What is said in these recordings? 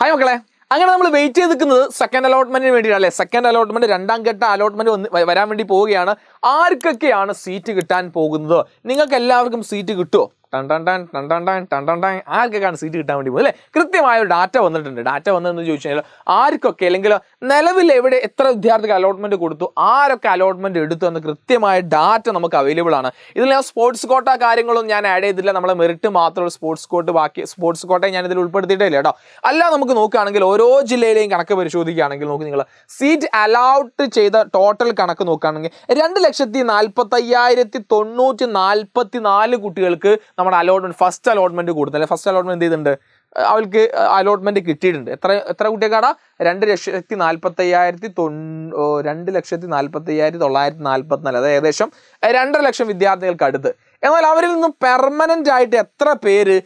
Hi മക്കളെ, അങ്ങനെ നമ്മൾ വെയിറ്റ് ചെയ്ത് നിൽക്കുന്നത് സെക്കൻഡ് അലോട്ട്മെന്റിന് വേണ്ടിയിട്ടാണ് അല്ലേ. സെക്കൻഡ് അലോട്ട്മെന്റ്, രണ്ടാം ഘട്ട അലോട്ട്മെന്റ് വരാൻ വേണ്ടി പോവുകയാണ്. ആർക്കൊക്കെയാണ് സീറ്റ് കിട്ടാൻ പോകുന്നത്? നിങ്ങൾക്ക് എല്ലാവർക്കും സീറ്റ് കിട്ടുമോ? ആർക്കൊക്കെയാണ് സീറ്റ് കിട്ടാൻ വേണ്ടി പോകുന്നത് അല്ലേ? കൃത്യമായ ഒരു ഡാറ്റ വന്നിട്ടുണ്ട്. ഡാറ്റ വന്നതെന്ന് ചോദിച്ചു കഴിഞ്ഞാൽ ആർക്കൊക്കെ, അല്ലെങ്കിൽ നിലവിൽ എവിടെ എത്ര വിദ്യാർത്ഥികൾ അലോട്ട്മെന്റ് കൊടുത്തു, ആരൊക്കെ അലോട്ട്മെന്റ് എടുത്തു എന്ന കൃത്യമായ ഡാറ്റ നമുക്ക് അവൈലബിൾ ആണ്. ഇതിൽ ഞാൻ സ്പോർട്സ് കോട്ട കാര്യങ്ങളൊന്നും ഞാൻ ആഡ് ചെയ്തില്ല. നമ്മളെ മെറിറ്റ് മാത്രമുള്ള സ്പോർട്സ് കോട്ട്, ബാക്കി സ്പോർട്സ് കോട്ടയെ ഞാൻ ഇതിൽ ഉൾപ്പെടുത്തിയിട്ടില്ല കേട്ടോ. അല്ല, നമുക്ക് നോക്കുകയാണെങ്കിൽ ഓരോ ജില്ലയിലെയും കണക്ക് പരിശോധിക്കുകയാണെങ്കിൽ നോക്കി നിങ്ങൾ സീറ്റ് അലൗട്ട് ചെയ്ത ടോട്ടൽ കണക്ക് നോക്കുകയാണെങ്കിൽ 2,45,944 കുട്ടികൾക്ക് നമ്മുടെ അലോട്ട്മെന്റ്, ഫസ്റ്റ് അലോട്ട്മെന്റ് കൊടുത്തല്ലേ. ഫസ്റ്റ് അലോട്ട്മെന്റ് എന്ത് ചെയ്തിട്ടുണ്ട്? അവർക്ക് അലോട്ട്മെന്റ് കിട്ടിയിട്ടുണ്ട്. എത്ര കുട്ടികൾക്കാണ്? 2,45,944. അത് ഏകദേശം 2.5 ലക്ഷം വിദ്യാർത്ഥികൾക്ക് അടുത്ത്. എന്നാൽ അവരിൽ നിന്നും പെർമനന്റ് ആയിട്ട് എത്ര പേര്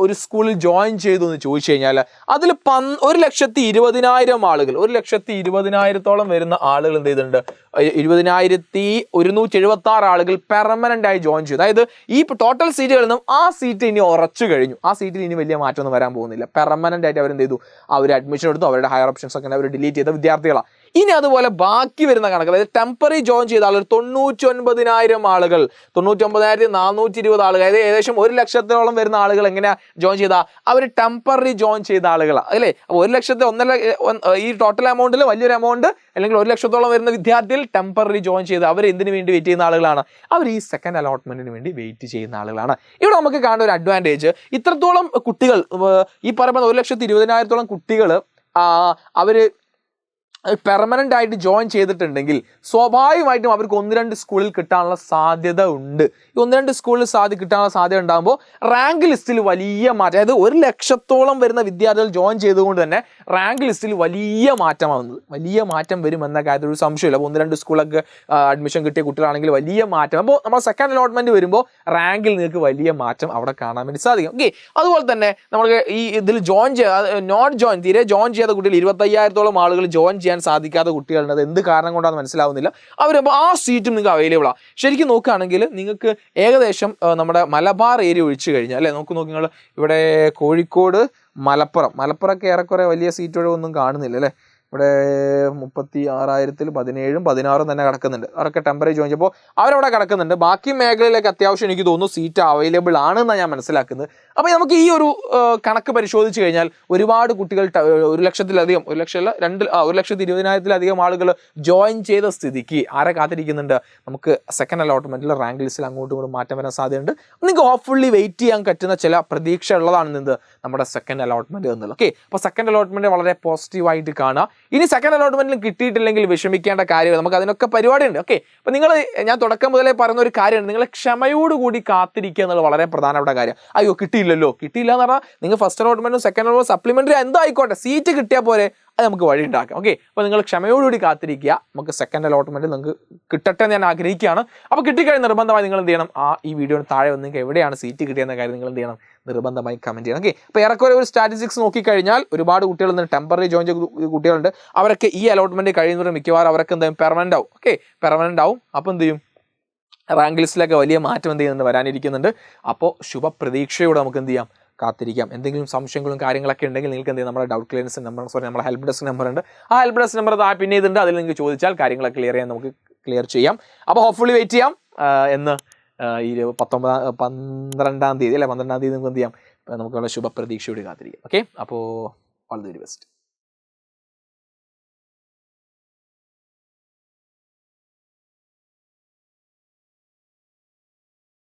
ഒരു സ്കൂളിൽ ജോയിൻ ചെയ്തു എന്ന് ചോദിച്ചു കഴിഞ്ഞാൽ അതിൽ 1,20,000 ആളുകൾ, 1,20,000 വരുന്ന ആളുകൾ എന്ത് ചെയ്തിട്ടുണ്ട്? 20,176 ആളുകൾ പെർമനന്റ് ആയി ജോയിൻ ചെയ്തു. അതായത് ഈ ടോട്ടൽ സീറ്റുകളിൽ നിന്നും ആ സീറ്റ് ഇനി ഉറച്ചു കഴിഞ്ഞു. ആ സീറ്റിൽ ഇനി വലിയ മാറ്റമൊന്നും വരാൻ പോകുന്നില്ല. പെർമനന്റ് ആയിട്ട് അവരെന്ത് ചെയ്തു? അവർ അഡ്മിഷൻ എടുത്തു. അവരുടെ ഹയർ ഓപ്ഷൻസ് ഒക്കെ അവർ ഡിലീറ്റ് ചെയ്ത വിദ്യാർത്ഥികളാണ്. ഇനി അതുപോലെ ബാക്കി വരുന്ന കണക്ക്, അതായത് ടെമ്പററി ജോയിൻ ചെയ്ത ആളുകൾ 99,000 ആളുകൾ, 99,420 ആളുകൾ, അതായത് ഏകദേശം 1 ലക്ഷത്തോളം വരുന്ന ആളുകൾ എങ്ങനെയാ ജോയിൻ ചെയ്ത? അവർ ടെമ്പററി ജോയിൻ ചെയ്ത ആളുകളാണ് അല്ലേ. അപ്പോൾ 1 ലക്ഷത്തെ ഈ ടോട്ടൽ എമൗണ്ടിൽ വലിയൊരു എമൗണ്ട്, അല്ലെങ്കിൽ 1 ലക്ഷത്തോളം വരുന്ന വിദ്യാർത്ഥികൾ ടെമ്പററി ജോയിൻ ചെയ്ത് അവർ എന്തിനു വേണ്ടി വെയിറ്റ് ചെയ്യുന്ന ആളുകളാണ്? അവർ ഈ സെക്കൻഡ് അലോട്ട്മെന്റിന് വേണ്ടി വെയിറ്റ് ചെയ്യുന്ന ആളുകളാണ്. ഇവിടെ നമുക്ക് കാണുന്ന ഒരു അഡ്വാൻറ്റേജ്, ഇത്രത്തോളം കുട്ടികൾ, ഈ പറയുന്ന 1,20,000 കുട്ടികൾ അവര് പെർമനന്റ് ആയിട്ട് ജോയിൻ ചെയ്തിട്ടുണ്ടെങ്കിൽ സ്വാഭാവികമായിട്ടും അവർക്ക് 1-2 സ്കൂളിൽ കിട്ടാനുള്ള സാധ്യത ഉണ്ട്. ഈ 1-2 സ്കൂളിൽ കിട്ടാനുള്ള സാധ്യത ഉണ്ടാകുമ്പോൾ റാങ്ക് ലിസ്റ്റിൽ വലിയ മാറ്റം, അതായത് 1 ലക്ഷത്തോളം വരുന്ന വിദ്യാർത്ഥികൾ ജോയിൻ ചെയ്തുകൊണ്ട് തന്നെ റാങ്ക് ലിസ്റ്റിൽ വലിയ മാറ്റം വരും എന്ന കാര്യത്തിൽ ഒരു സംശയമില്ല. അപ്പോൾ 1-2 സ്കൂളൊക്കെ അഡ്മിഷൻ കിട്ടിയ കുട്ടികളാണെങ്കിൽ വലിയ മാറ്റം. അപ്പോൾ നമ്മൾ സെക്കൻഡ് അലോട്ട്മെന്റ് വരുമ്പോൾ റാങ്കിൽ നിങ്ങൾക്ക് വലിയ മാറ്റം അവിടെ കാണാൻ വേണ്ടി സാധിക്കും. ഓക്കെ, അതുപോലെ തന്നെ നമുക്ക് ഈ ഇതിൽ തീരെ ജോയിൻ ചെയ്യാത്ത കുട്ടികൾ 25,000 ആളുകൾ ജോയിൻ ചെയ്യാൻ സാധിക്കാത്ത കുട്ടികളുണ്ട്. അത് എന്ത് കാരണം കൊണ്ടാണെന്ന് മനസ്സിലാവുന്നില്ല. അവരപ്പോൾ ആ സീറ്റും നിങ്ങൾക്ക് അവൈലബിൾ ആണ്. ശരിക്കും നോക്കുകയാണെങ്കിൽ നിങ്ങൾക്ക് ഏകദേശം നമ്മുടെ മലബാർ ഏരിയ ഒഴിച്ചു കഴിഞ്ഞാൽ അല്ലേ, നിങ്ങൾ ഇവിടെ കോഴിക്കോട്, മലപ്പുറമൊക്കെ ഏറെക്കുറെ വലിയ സീറ്റുകളൊന്നും കാണുന്നില്ല അല്ലേ. ഇവിടെ 36,000-ൽ 17-ഉം 16-ഉം തന്നെ കിടക്കുന്നുണ്ട്. അവരൊക്കെ ടെമ്പററി ജോയിൻ ചെയ്യുമ്പോൾ അവരവിടെ കിടക്കുന്നുണ്ട്. ബാക്കി മേഖലയിലേക്ക് അത്യാവശ്യം എനിക്ക് തോന്നുന്നു സീറ്റ് അവൈലബിൾ ആണെന്നാണ് ഞാൻ മനസ്സിലാക്കുന്നത്. അപ്പോൾ നമുക്ക് ഈ ഒരു കണക്ക് പരിശോധിച്ച് കഴിഞ്ഞാൽ ഒരുപാട് കുട്ടികൾ 1 ലക്ഷത്തിലധികം, 1,20,000 ആളുകൾ ജോയിൻ ചെയ്ത സ്ഥിതിക്ക് ആരെ കാത്തിരിക്കുന്നുണ്ട്? നമുക്ക് സെക്കൻഡ് അലോട്ട്മെന്റിൽ റാങ്ക് ലിസ്റ്റിൽ അങ്ങോട്ടും ഇങ്ങോട്ടും മാറ്റം വരാൻ സാധ്യതയുണ്ട്. നിങ്ങൾക്ക് ഹോപ്പ്ഫുള്ളി വെയിറ്റ് ചെയ്യാൻ പറ്റുന്ന ചില പ്രതീക്ഷ ഉള്ളതാണ് നമ്മുടെ സെക്കൻഡ് അലോട്ട്മെന്റ് എന്നുള്ളത്. ഓക്കെ, അപ്പോൾ സെക്കൻഡ് അലോട്ട്മെന്റ് വളരെ പോസിറ്റീവായിട്ട് കാണുക. ഇനി സെക്കൻഡ് അലോട്ട്മെന്റിൽ കിട്ടിയിട്ടില്ലെങ്കിൽ വിഷമിക്കേണ്ട കാര്യമില്ല, നമുക്ക് അതിനൊക്കെ പരിപാടിയുണ്ട്. ഓക്കെ, അപ്പോൾ ഞാൻ തുടക്കം മുതലേ പറയുന്ന ഒരു കാര്യമാണ്, നിങ്ങൾ ക്ഷമയോടുകൂടി കാത്തിരിക്കുക എന്നുള്ളത് വളരെ പ്രധാനപ്പെട്ട കാര്യം. അയ്യോ കിട്ടിയില്ല എന്ന് പറഞ്ഞാൽ നിങ്ങൾ ഫസ്റ്റ് അലോട്ട്മെന്റും സെക്കൻഡ് അലോട്ട്മെന്റ് സപ്ലിമെന്ററി എന്തോ ആയിക്കോട്ടെ, സീറ്റ് കിട്ടിയാൽ പോരെ, അത് നമുക്ക് വഴി ഉണ്ടാക്കാം. ഓക്കെ, അപ്പോൾ നിങ്ങൾ ക്ഷമയോടുകൂടി കാത്തിരിക്കുക. നമുക്ക് സെക്കൻഡ് അലോട്ട്മെന്റ് നിങ്ങൾക്ക് കിട്ടട്ടെ എന്ന് ഞാൻ ആഗ്രഹിക്കുകയാണ്. അപ്പോൾ കിട്ടിക്കഴിഞ്ഞാൽ നിർബന്ധമായി നിങ്ങൾ എന്ത് ചെയ്യണം? ഈ വീഡിയോന് താഴെ വന്ന് നിങ്ങൾക്ക് എവിടെയാണ് സീറ്റ് കിട്ടിയെന്ന കാര്യം നിങ്ങൾ എന്ത് ചെയ്യണം? നിർബന്ധമായി കമന്റ് ചെയ്യണം. ഓക്കെ, അപ്പോൾ ഏറെക്കുറെ ഒരു സ്റ്റാറ്റിസ്റ്റിക്സ് നോക്കിക്കഴിഞ്ഞാൽ ഒരുപാട് കുട്ടികൾ ടെമ്പററി ജോയിൻ ചെയ്ത കുട്ടികളുണ്ട്. അവരൊക്കെ ഈ അലോട്ട്മെന്റ് കഴിയുന്നവരെ മിക്കവാറും അവരൊക്കെ എന്തായാലും പെർമനന്റ് ആവും. ഓക്കെ, പെർമനന്റ് ആവും. അപ്പോൾ എന്ത് ചെയ്യും? റാങ്ക് ലിസ്റ്റിലൊക്കെ വലിയ മാറ്റം എന്ത് ചെയ്യുന്നുണ്ട്? വരാനിരിക്കുന്നുണ്ട്. അപ്പോൾ ശുഭപ്രതീക്ഷയോടെ നമുക്ക് എന്ത് ചെയ്യാം? കാത്തിരിക്കാം. എന്തെങ്കിലും സംശയങ്ങളും കാര്യങ്ങളൊക്കെ ഉണ്ടെങ്കിൽ നിങ്ങൾക്ക് എന്ത് ചെയ്യാം? നമ്മുടെ ഡൗട്ട് ക്ലിയറൻസ് നമ്പർ, നമ്മുടെ ഹെൽപ്പ് ഡെസ്ക് നമ്പർ ഉണ്ട്. ആ ഹെൽപ്പ് ഡെസ്ക് നമ്പർ പിന്നെ ഇതുണ്ട്, അതിൽ നിങ്ങൾക്ക് ചോദിച്ചാൽ കാര്യങ്ങളൊക്കെ ക്ലിയർ ചെയ്യാം. അപ്പോൾ ഹോപ്പ്ഫുള്ളി വെയിറ്റ് ചെയ്യാം. എന്ന് 12-ാം തീയതി അല്ലെ, 12-ാം തീയതി നിങ്ങൾക്ക് എന്ത് ചെയ്യാം? നമുക്കുള്ള ശുഭപ്രതീക്ഷയോട് കാത്തിരിക്കാം. ഓക്കെ, അപ്പോൾ ഓൾ ദി വെരി ബെസ്റ്റ്.